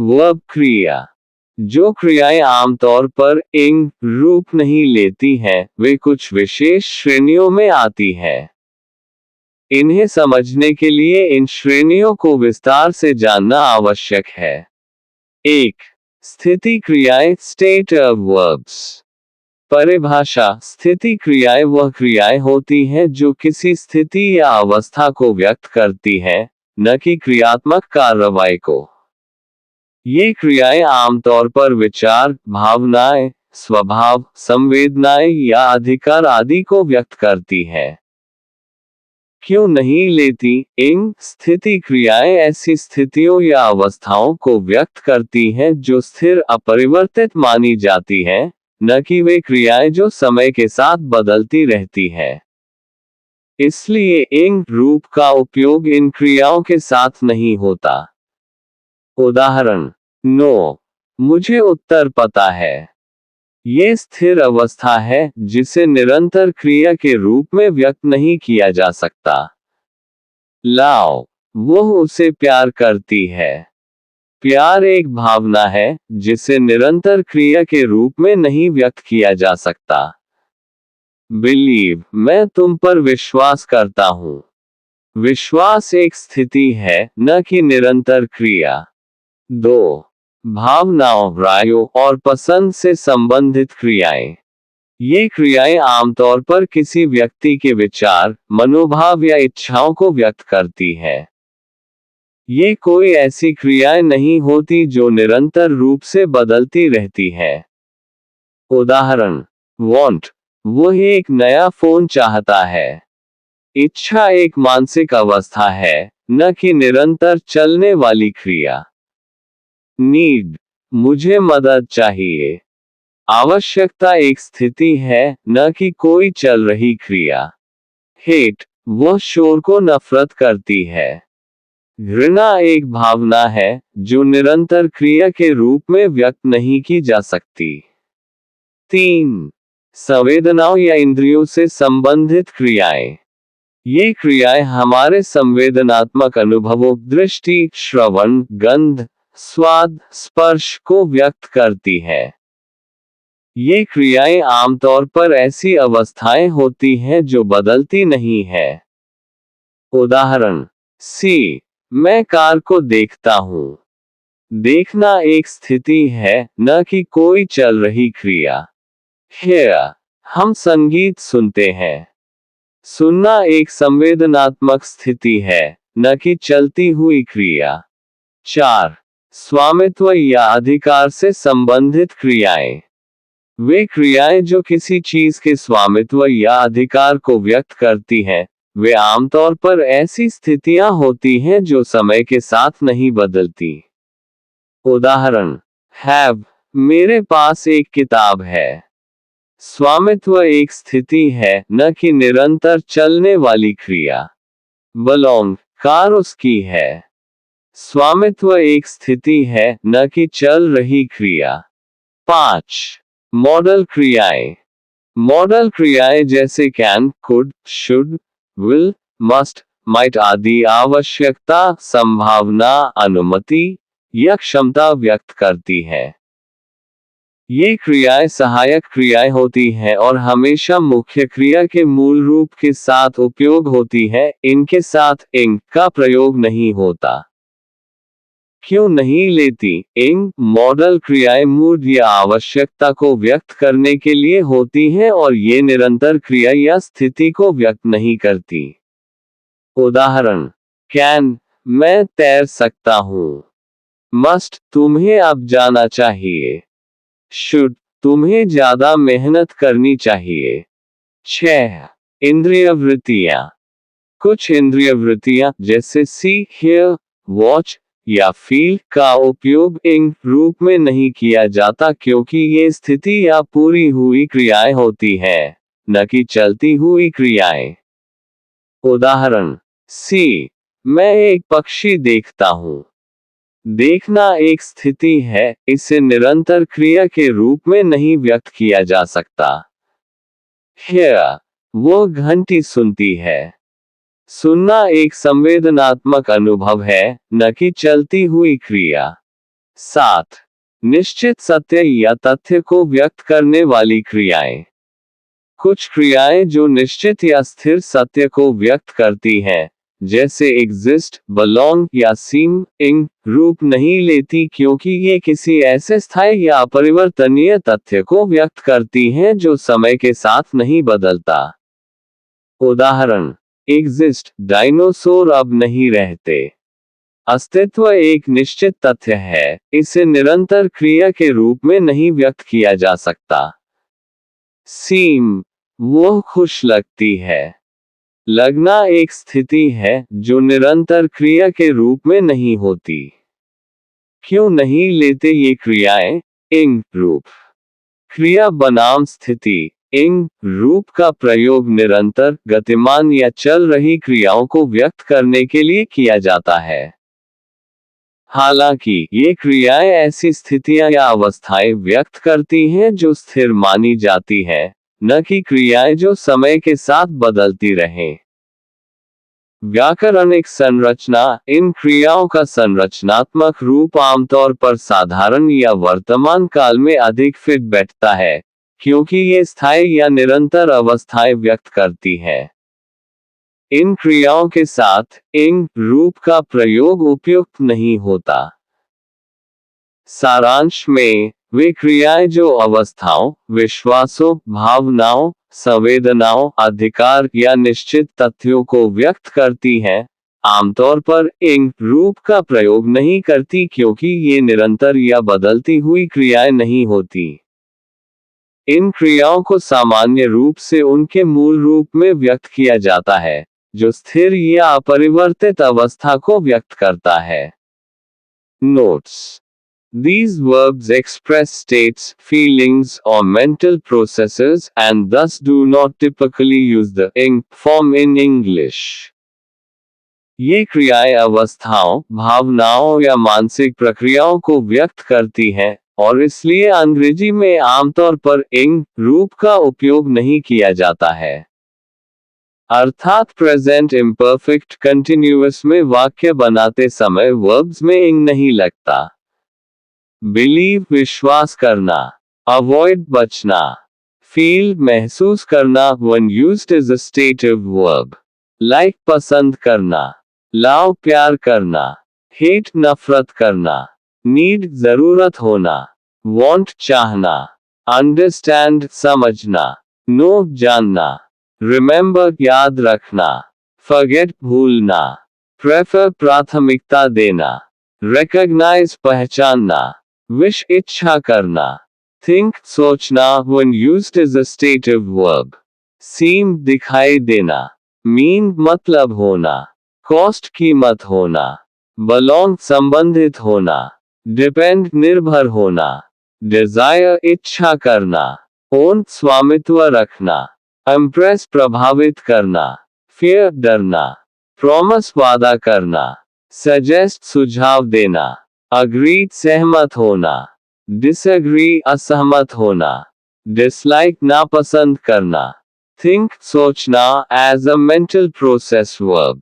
Verb क्रिया। जो क्रियाएं आमतौर पर इंग रूप नहीं लेती हैं, वे कुछ विशेष श्रेणियों में आती हैं। इन्हें समझने के लिए इन श्रेणियों को विस्तार से जानना आवश्यक है। 1. स्थिति क्रियाएं, स्टेट ऑफ वर्ब्स। परिभाषा: स्थिति क्रियाएं वह क्रियाएं होती हैं जो किसी स्थिति या अवस्था को व्यक्त करती हैं, न कि क्रियात्मक कार्रवाई को। ये क्रियाएं आमतौर पर विचार, भावनाएं, स्वभाव, संवेदनाएं या अधिकार आदि को व्यक्त करती हैं। क्यों नहीं लेती? इंग स्थिति क्रियाएं ऐसी स्थितियों या अवस्थाओं को व्यक्त करती हैं जो स्थिर अपरिवर्तित मानी जाती हैं, न कि वे क्रियाएं जो समय के साथ बदलती रहती हैं। इसलिए इंग रूप का उपयोग इन क्रियाओं के साथ नहीं होता। उदाहरण: नो, मुझे उत्तर पता है। ये स्थिर अवस्था है जिसे निरंतर क्रिया के रूप में व्यक्त नहीं किया जा सकता। लाओ, वो उसे प्यार करती है। प्यार एक भावना है जिसे निरंतर क्रिया के रूप में नहीं व्यक्त किया जा सकता। बिलीव, मैं तुम पर विश्वास करता हूँ। विश्वास एक स्थिति है, न कि निरंतर क्रिया। 2. भावनाओं, रायों और पसंद से संबंधित क्रियाएं। ये क्रियाएं आमतौर पर किसी व्यक्ति के विचार, मनोभाव या इच्छाओं को व्यक्त करती हैं। ये कोई ऐसी क्रियाएं नहीं होती जो निरंतर रूप से बदलती रहती हैं। उदाहरण: वांट, वो एक नया फोन चाहता है। इच्छा एक मानसिक अवस्था है, न कि निरंतर चलने वाली क्रिया। नीड, मुझे मदद चाहिए। आवश्यकता एक स्थिति है, न कि कोई चल रही क्रिया। हेट, वह शोर को नफरत करती है। घृणा एक भावना है जो निरंतर क्रिया के रूप में व्यक्त नहीं की जा सकती। 3. संवेदनाओं या इंद्रियों से संबंधित क्रियाएं। ये क्रियाएं हमारे संवेदनात्मक अनुभवों, दृष्टि, श्रवण, गंध, स्वाद, स्पर्श को व्यक्त करती है। ये क्रियाएं आमतौर पर ऐसी अवस्थाएं होती हैं जो बदलती नहीं है। उदाहरण: सी, मैं कार को देखता हूँ। देखना एक स्थिति है, न कि कोई चल रही क्रिया। हेयर, हम संगीत सुनते हैं। सुनना एक संवेदनात्मक स्थिति है, न कि चलती हुई क्रिया। 4. स्वामित्व या अधिकार से संबंधित क्रियाएं। वे क्रियाएं जो किसी चीज के स्वामित्व या अधिकार को व्यक्त करती हैं, वे आमतौर पर ऐसी स्थितियां होती हैं जो समय के साथ नहीं बदलती। उदाहरण: हैव, मेरे पास एक किताब है। स्वामित्व एक स्थिति है, न कि निरंतर चलने वाली क्रिया। बिलोंग, कार उसकी है। स्वामित्व एक स्थिति है, न कि चल रही क्रिया। 5. मॉडल क्रियाएं। मॉडल क्रियाएं जैसे can, could, should, will, must, might आदि आवश्यकता, संभावना, अनुमति या क्षमता व्यक्त करती है। ये क्रियाएं सहायक क्रियाएं होती हैं और हमेशा मुख्य क्रिया के मूल रूप के साथ उपयोग होती है, इनके साथ इंग का प्रयोग नहीं होता। क्यों नहीं लेती? इंग मॉडल क्रियाएं मूड या आवश्यकता को व्यक्त करने के लिए होती हैं और ये निरंतर क्रिया या स्थिति को व्यक्त नहीं करती। उदाहरण: कैन, मैं तैर सकता हूँ। मस्ट, तुम्हें अब जाना चाहिए। शुड, तुम्हें ज्यादा मेहनत करनी चाहिए। 6. इंद्रिय वृत्तियां। कुछ इंद्रिय वृत्तियां जैसे सी, हियर, वॉच या फील का उपयोग इंग रूप में नहीं किया जाता क्योंकि ये स्थिति या पूरी हुई क्रियाएं होती हैं, न कि चलती हुई क्रियाएं। उदाहरण: सी, मैं एक पक्षी देखता हूँ। देखना एक स्थिति है, इसे निरंतर क्रिया के रूप में नहीं व्यक्त किया जा सकता। हियर, वो घंटी सुनती है। सुनना एक संवेदनात्मक अनुभव है, न कि चलती हुई क्रिया। 7. निश्चित सत्य या तथ्य को व्यक्त करने वाली क्रियाएं। कुछ क्रियाएं जो निश्चित या स्थिर सत्य को व्यक्त करती हैं, जैसे एग्जिस्ट, बिलोंग या सीम, ing, रूप नहीं लेती क्योंकि ये किसी ऐसे स्थायी या अपरिवर्तनीय तथ्य को व्यक्त करती हैं जो समय के साथ नहीं बदलता। उदाहरण: एग्जिस्ट, डायनासोर अब नहीं रहते। अस्तित्व एक निश्चित तथ्य है, इसे निरंतर क्रिया के रूप में नहीं व्यक्त किया जा सकता। सीम, वो खुश लगती है। लगना एक स्थिति है जो निरंतर क्रिया के रूप में नहीं होती। क्यों नहीं लेते ये क्रियाएं? ing, रूप। क्रिया बनाम स्थिति। ing, रूप का प्रयोग निरंतर, गतिमान या चल रही क्रियाओं को व्यक्त करने के लिए किया जाता है। हालांकि ये क्रियाएं ऐसी स्थितियां या अवस्थाएं व्यक्त करती हैं जो स्थिर मानी जाती हैं, न कि क्रियाएं जो समय के साथ बदलती रहें। व्याकरणिक संरचना। इन क्रियाओं का संरचनात्मक रूप आमतौर पर साधारण या वर्तमान काल में अधिक फिट बैठता है, क्योंकि ये स्थायी या निरंतर अवस्थाएं व्यक्त करती हैं। इन क्रियाओं के साथ ing, रूप का प्रयोग उपयुक्त नहीं होता। सारांश में, वे क्रियाएं जो अवस्थाओं, विश्वासों, भावनाओं, संवेदनाओं, अधिकार या निश्चित तथ्यों को व्यक्त करती हैं, आमतौर पर ing, रूप का प्रयोग नहीं करती क्योंकि ये निरंतर या बदलती हुई क्रियाएं नहीं होती। इन क्रियाओं को सामान्य रूप से उनके मूल रूप में व्यक्त किया जाता है, जो स्थिर या अपरिवर्तित अवस्था को व्यक्त करता है। Notes: These verbs express states, feelings, or mental processes, and thus do not typically use the ing form in English. ये क्रियाएं अवस्थाओं, भावनाओं या मानसिक प्रक्रियाओं को व्यक्त करती हैं, और इसलिए अंग्रेजी में आमतौर पर ing, रूप का उपयोग नहीं किया जाता है। अर्थात प्रेजेंट इम्परफेक्ट कंटिन्यूअस में वाक्य बनाते समय वर्ब्स में ing नहीं लगता। बिलीव, विश्वास करना। अवॉइड, बचना। फील, महसूस करना when used as a stative verb. Like, पसंद करना। लव, प्यार करना। हेट, नफरत करना। नीड, जरूरत होना। वांट, चाहना। अंडरस्टैंड, समझना। नो, जानना। रिमेंबर, याद रखना। फॉरगेट, भूलना। प्रेफर, प्राथमिकता देना। रिकॉग्नाइज, पहचानना। विश, इच्छा करना। थिंक, सोचना when used as a stative verb. सीम, दिखाई देना। मीन, मतलब होना। कॉस्ट, कीमत होना। बिलोंग, संबंधित होना। डिपेंड, निर्भर होना। डिजायर, इच्छा करना। ओन, स्वामित्व रखना। इम्प्रेस, प्रभावित करना। फियर, डरना। प्रॉमिस, वादा करना। सजेस्ट, सुझाव देना। अग्रीड, सहमत होना। डिसएग्री, असहमत होना। डिसलाइक, नापसंद करना। थिंक, सोचना as a mental process verb.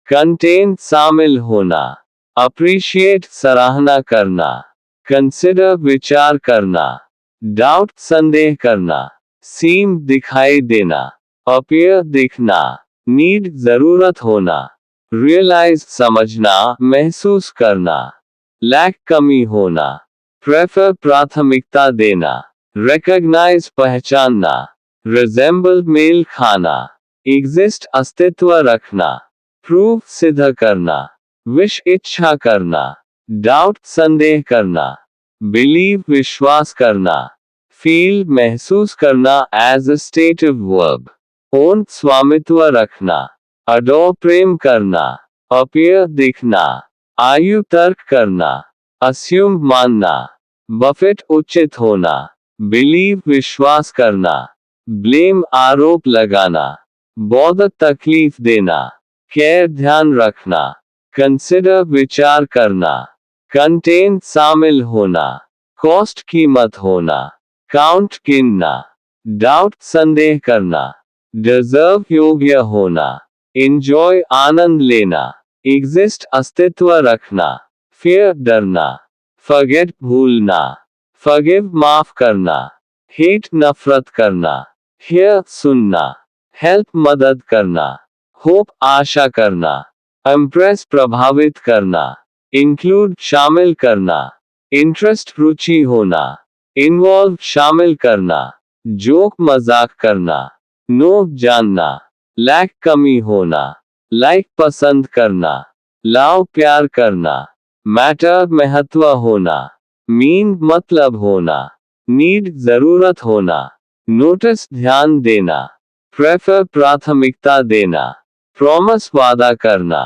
Contain, शामिल होना। अप्रिशिएट, सराहना करना। कंसिडर, विचार करना। डाउट, संदेह करना। सीम, दिखाई देना। अपीयर, दिखना। नीड, जरूरत होना। रियलाइज, समझना, महसूस करना। लैक, कमी होना। प्रेफर, प्राथमिकता देना। रिकॉग्नाइज, पहचानना। रिजेंबल, मेल खाना। एग्जिस्ट, अस्तित्व रखना। प्रूव, सिद्ध करना। विश, इच्छा करना। डाउट, संदेह करना। बिलीव, विश्वास करना। फील, महसूस करना as a stative verb. Own, स्वामित्व रखना। अडोर, प्रेम करना। अपीयर, दिखना। आयु, तर्क करना। अस्यूम, मानना। बफेट, उचित होना। बिलीव, विश्वास करना। ब्लेम, आरोप लगाना। बॉदर, तकलीफ देना। केयर, ध्यान रखना। कंसिडर, विचार करना। कंटेन, शामिल होना। कॉस्ट, कीमत होना। काउंट, गिनना। डाउट, संदेह करना। डिजर्व, योग्य होना। एंजॉय, आनंद लेना। एग्जिस्ट, अस्तित्व रखना। फियर, डरना। फॉरगेट भूलना, फॉरगिव माफ करना, हेट नफरत करना, हियर सुनना, हेल्प मदद करना, होप आशा करना, इम्प्रेस प्रभावित करना, इंक्लूड शामिल करना, इंटरेस्ट रुचि होना, इन्वॉल्व शामिल करना, जोक मजाक करना, नो जानना, लैक कमी होना, लाइक पसंद करना, लाव प्यार करना, मैटर महत्व होना, मीन मतलब होना, नीड जरूरत होना, नोटिस ध्यान देना, प्रेफर प्राथमिकता देना, प्रॉमिस वादा करना,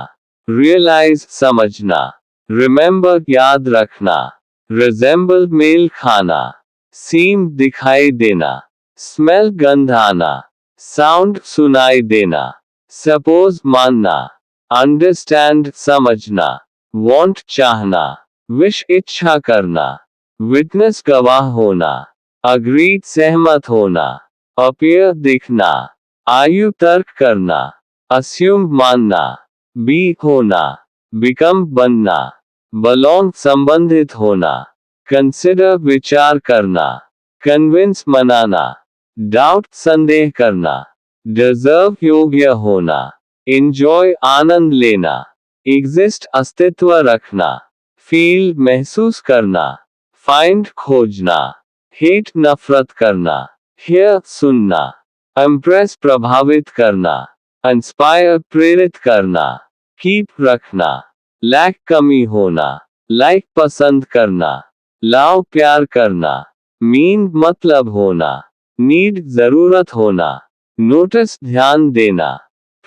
रियलाइज समझना, रिमेंबर याद रखना, रिजेंबल मेल खाना, सीम दिखाई देना, स्मेल गंध आना, साउंड सुनाई देना, सपोज मानना, अंडरस्टैंड समझना, वांट चाहना, विश इच्छा करना, विटनेस गवाह होना, अग्रीड सहमत होना, अपीयर दिखना, आयु तर्क करना, अस्यूम मानना, बी होना, बिकम बनना, belong संबंधित होना, कंसिडर विचार करना, कन्विंस मनाना, डाउट संदेह करना, डिजर्व योग्य होना, इंजॉय आनंद लेना, एग्जिस्ट अस्तित्व रखना, फील महसूस करना, फाइंड खोजना, हेट नफरत करना, हियर सुनना, इम्प्रेस प्रभावित करना, इंस्पायर प्रेरित करना, कीप रखना, लैक कमी होना, लाइक पसंद करना, लाव प्यार करना, मीन मतलब होना, नीड जरूरत होना, नोटिस ध्यान देना,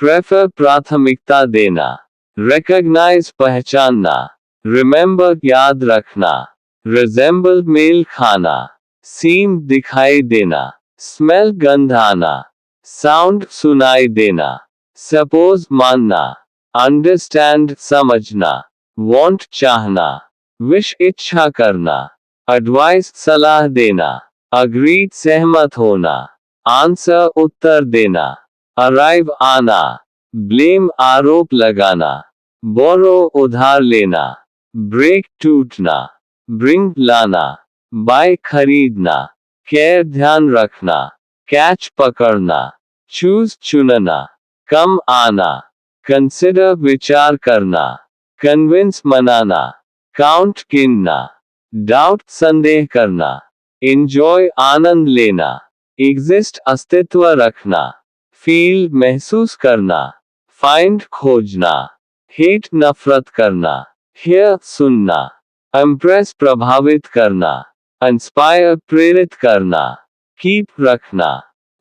प्रेफर प्राथमिकता देना, रिकॉग्नाइज पहचानना, रिमेंबर याद रखना, रिजेंबल मेल खाना, सीम दिखाई देना, स्मेल गंध आना, साउंड सुनाई देना, सपोज मानना, अंडरस्टैंड समझना, वांट चाहना, विश इच्छा करना, एडवाइस सलाह देना, अग्रीड सहमत होना, आंसर उत्तर देना, अराइव आना, ब्लेम आरोप लगाना, बोरो उधार लेना, ब्रेक टूटना, ब्रिंग लाना, बाय खरीदना, केयर ध्यान रखना, कैच पकड़ना, चूज चुनना, कम आना, कंसिडर विचार करना, कन्विंस मनाना, काउंट गिनना, डाउट संदेह करना, इंजॉय आनंद लेना, एग्जिस्ट अस्तित्व रखना, फील महसूस करना, फाइंड खोजना, हेट नफरत करना, हियर सुनना, इम्प्रेस प्रभावित करना, इंस्पायर प्रेरित करना, कीप रखना,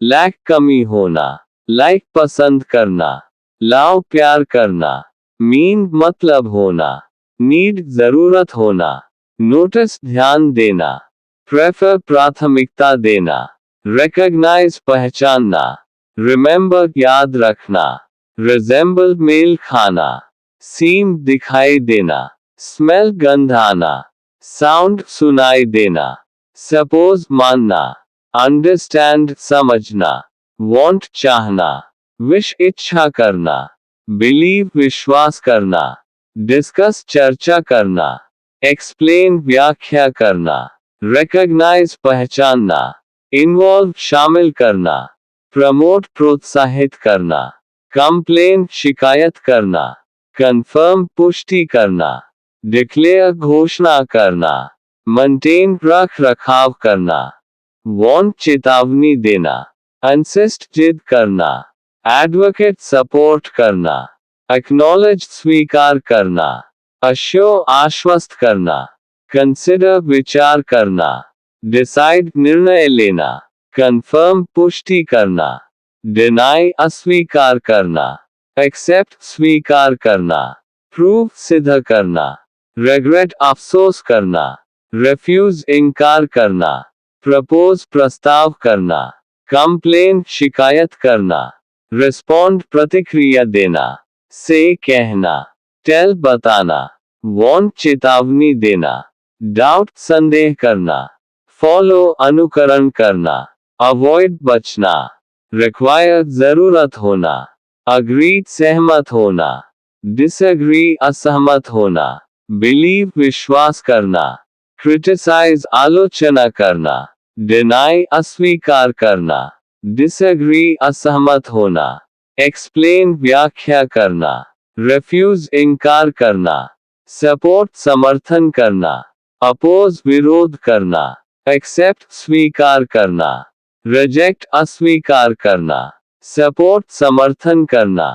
लैक कमी होना, लाइक पसंद करना, लाव प्यार करना, मीन मतलब होना, नीड जरूरत होना, नोटिस ध्यान देना, प्रेफर प्राथमिकता देना, रिकॉग्नाइज पहचानना, रिमेंबर याद रखना, रिजेंबल मेल खाना, सीम दिखाई देना, स्मेल गंध आना, साउंड सुनाई देना, सपोज मानना, अंडरस्टैंड समझना, वांट चाहना, विश इच्छा करना, बिलीव विश्वास करना, डिस्कस चर्चा करना, एक्सप्लेन व्याख्या करना, रिकॉग्नाइज पहचानना, इन्वॉल्व शामिल करना, प्रमोट प्रोत्साहित करना, कंप्लेन शिकायत करना, कंफर्म पुष्टि करना, डिक्लेयर घोषणा करना, मेंटेन रख रखाव करना, वार्न चेतावनी देना, इंसिस्ट जिद करना, एडवोकेट सपोर्ट करना, एक्नॉलेज स्वीकार करना, अश्योर आश्वस्त करना, कंसिडर विचार करना, डिसाइड निर्णय लेना, कंफर्म पुष्टि करना, डिनाई अस्वीकार करना, एक्सेप्ट स्वीकार करना, प्रूव सिद्ध करना, रिग्रेट अफसोस करना, रिफ्यूज इनकार करना, प्रपोज प्रस्ताव करना, कंप्लेन शिकायत करना, रिस्पॉन्ड प्रतिक्रिया देना, से कहना, टेल बताना, वार्न चेतावनी देना, डाउट संदेह करना, फॉलो अनुकरण करना, अवॉइड बचना, रिक्वायर जरूरत होना, अग्रीड सहमत होना, डिसएग्री असहमत होना, बिलीव विश्वास करना, क्रिटिसाइज आलोचना करना, डिनाई अस्वीकार करना, डिसएग्री असहमत होना, एक्सप्लेन व्याख्या करना, रेफ्यूज इनकार करना, सपोर्ट समर्थन करना, अपोज विरोध करना, एक्सेप्ट स्वीकार करना, रिजेक्ट अस्वीकार करना, सपोर्ट समर्थन करना,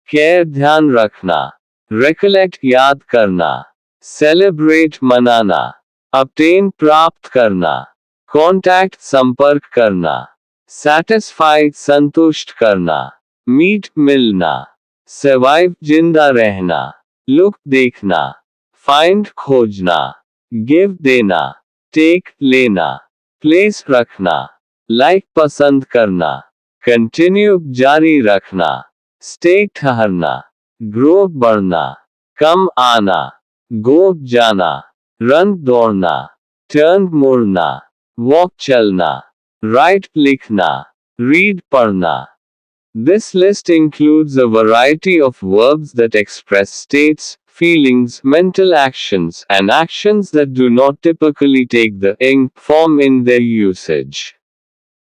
केयर ध्यान रखना, रिकलेक्ट याद करना, सेलिब्रेट मनाना, obtain प्राप्त करना, कांटेक्ट संपर्क करना, satisfy संतुष्ट करना, मीट मिलना, survive जिंदा रहना, look देखना, find खोजना, give देना, take लेना, place रखना, like पसंद करना, continue जारी रखना, stay ठहरना, grow बढ़ना, कम आना, go जाना, रन दौड़ना, टर्न मुड़ना, वॉक चलना, राइट लिखना, रीड पढ़ना. This list includes a variety of verbs that express states, feelings, mental actions, and actions that do not typically take the ing form in their usage.